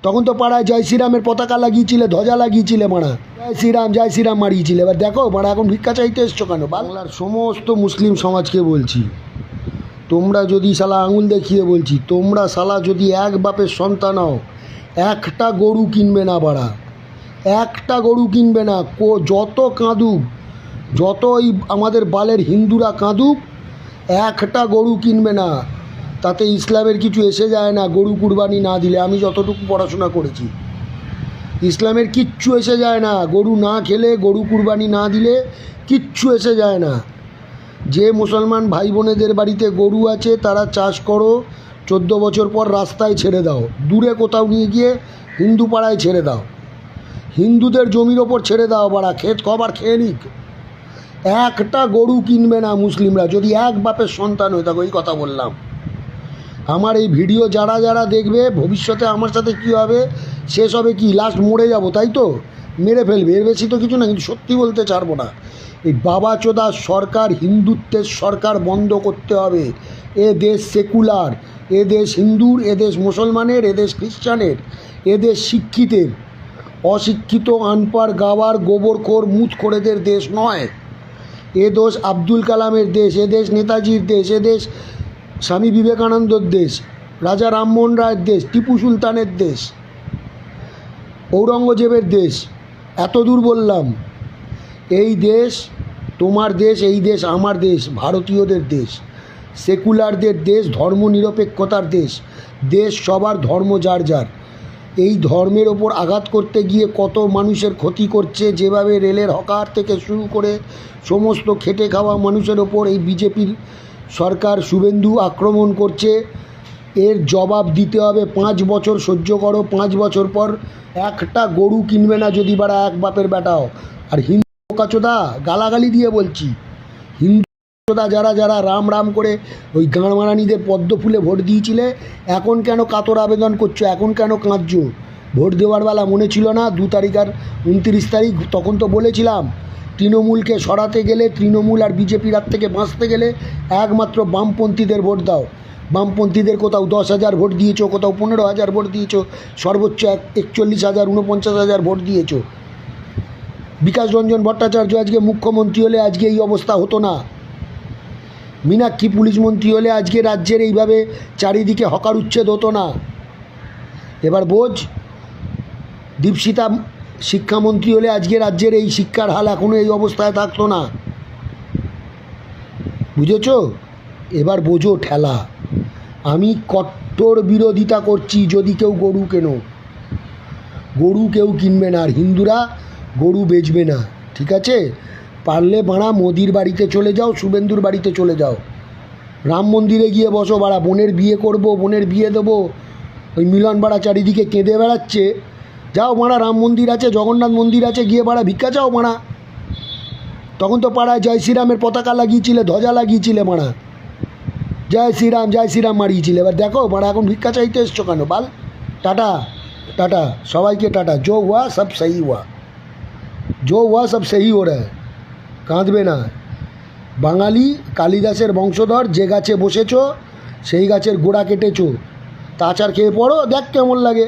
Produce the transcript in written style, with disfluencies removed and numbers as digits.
তখন তো পাড়ায় জয় শ্রীরামের পতাকা লাগিয়েছিলে, ধ্বজা লাগিয়েছিলে, মারা জয় শ্রীরাম মারিয়েছিলে। এবার দেখো মারা এখন ভিক্ষা চাইতে এসছো কেন? বাংলার সমস্ত মুসলিম সমাজকে বলছি, তোমরা যদি শালা আঙুল দেখিয়ে বলছি, তোমরা শালা যদি এক বাপের সন্তান হও, একটা গরু কিনবে না বাড়া, একটা গরু কিনবে না। যত কাঁদুক, যত ওই আমাদের বালের হিন্দুরা কাঁদুক, একটা গরু কিনবে না। তাতে ইসলামের কিছু এসে যায় না গরু কুরবানি না দিলে। আমি যতটুকু পড়াশোনা করেছি, ইসলামের কিচ্ছু এসে যায় না। গরু না খেলে, গরু কুরবানি না দিলে কিচ্ছু এসে যায় না। যে মুসলমান ভাই বোনেদের বাড়িতে গরু আছে তারা চাষ করো, 14 বছর পর রাস্তায় ছেড়ে দাও, দূরে কোথাও নিয়ে গিয়ে হিন্দু পাড়ায় ছেড়ে দাও, হিন্দুদের জমির ওপর ছেড়ে দাও, বাড়া ক্ষেত খবর খেয়ে নিক। একটা গরু কিনবে না মুসলিমরা, যদি এক বাপের সন্তান হয়ে থাকো। এই কথা বললাম। আমার এই ভিডিও যারা যারা দেখবে, ভবিষ্যতে আমার সাথে কী হবে, শেষ হবে কি, লাস্ট মরে যাব, তাই তো মেরে ফেলবে, এর বেশি তো কিছু না। কিন্তু সত্যি বলতে ছাড়বো না। এই বাবাচোদা সরকার, হিন্দুত্বের সরকার বন্ধ করতে হবে। এ দেশ সেকুলার, এ দেশ হিন্দুর, এ দেশ মুসলমানের, এ দেশ খ্রিস্টানের, এ দেশ শিক্ষিতের। অশিক্ষিত আনপাড় গাওয়ার গোবরখোর মুতখোরেদের দেশ নয়। এ দেশ আব্দুল কালামের দেশ, এ দেশ নেতাজির দেশ, এ দেশ স্বামী বিবেকানন্দর দেশ, রাজা রামমোহন রায়ের দেশ, টিপু সুলতানের দেশ, ঔরঙ্গজেবের দেশ। এত দূর বললাম। এই দেশ তোমার দেশ, এই দেশ আমার দেশ, ভারতীয়দের দেশ, সেকুলারদের দেশ, ধর্মনিরপেক্ষতার দেশ। দেশ সবার, ধর্ম যার যার। এই ধর্মের ওপর আঘাত করতে গিয়ে কত মানুষের ক্ষতি করছে। যেভাবে রেলের হকার থেকে শুরু করে সমস্ত খেটে খাওয়া মানুষের ওপর এই বিজেপির সরকার শুভেন্দু আক্রমণ করছে, এর জবাব দিতে হবে। 5 বছর সহ্য করো, 5 বছর পর একটা গরু কিনবে না যদি বাড়া এক বাপের বেটাও। আর হিন্দু বোকাচোদা, গালাগালি দিয়ে বলছি, হিন্দু বোকাচোদা যারা যারা রাম রাম করে ওই গাঁড়মারানিদের পদ্ম ফুলে ভোট দিয়েছিলে, এখন কেন কাতর আবেদন করছো, এখন কেন কাঁদছো? ভোট দেওয়ার বেলা মনে ছিল না 2 তারিখ আর 29 তারিখ? তখন তো বলেছিলাম তৃণমূলকে সরাতে গেলে, তৃণমূল আর বিজেপির হাত থেকে বাঁচতে গেলে একমাত্র বামপন্থীদের ভোট দাও। বামপন্থীদের কোথাও 10,000 ভোট দিয়েছো, কোথাও 15,000 ভোট দিয়েছো, সর্বোচ্চ 41,000 49,000 ভোট দিয়েছো। বিকাশ রঞ্জন ভট্টাচার্য আজকে মুখ্যমন্ত্রী হলে আজকে এই অবস্থা হতো না। মীনাক্ষী পুলিশ মন্ত্রী হলে আজকে রাজ্যের এইভাবে চারিদিকে হকার উচ্ছেদ হতো না। এবার বোঝ, দীপশিতা শিক্ষামন্ত্রী হলে আজকে রাজ্যের এই শিক্ষার হাল এখনও এই অবস্থায় থাকতো না। বুঝেছ? এবার বোঝো ঠেলা। আমি কট্টর বিরোধিতা করছি যদি কেউ গরু কেনো। গরু কেউ কিনবে না, আর হিন্দুরা গরু বেচবে না, ঠিক আছে? পারলে বাড়া মোদির বাড়িতে চলে যাও, শুভেন্দুর বাড়িতে চলে যাও, রাম মন্দিরে গিয়ে বসো। বাড়া বোনের বিয়ে করব, বোনের বিয়ে দেবো, ওই মিলন বাড়া চারিদিকে কেঁদে বেড়াচ্ছে। যাও মারা, রাম মন্দির আছে, জগন্নাথ মন্দির আছে, গিয়ে বাড়া ভিক্ষা চাও মারা। তখন তো পাড়ায় জয় শ্রীরামের পতাকা লাগিয়েছিলে, ধ্বজা লাগিয়েছিলে, মারা জয় শ্রীরাম মারিয়েছিলে। এবার দেখো মারা এখন ভিক্ষা চাইতে এসছো কেন? বাল, টাটা টাটা সবাইকে টাটা। जो हुआ सब सही हुआ, जो हुआ सब सही हो रहा है। কাঁদবে না। বাঙালি কালিদাসের বংশধর, যে গাছে বসেছো সেই গাছের গোড়া কেটেছো, তা আচার খেয়ে পড়ো, দেখ কেমন লাগে।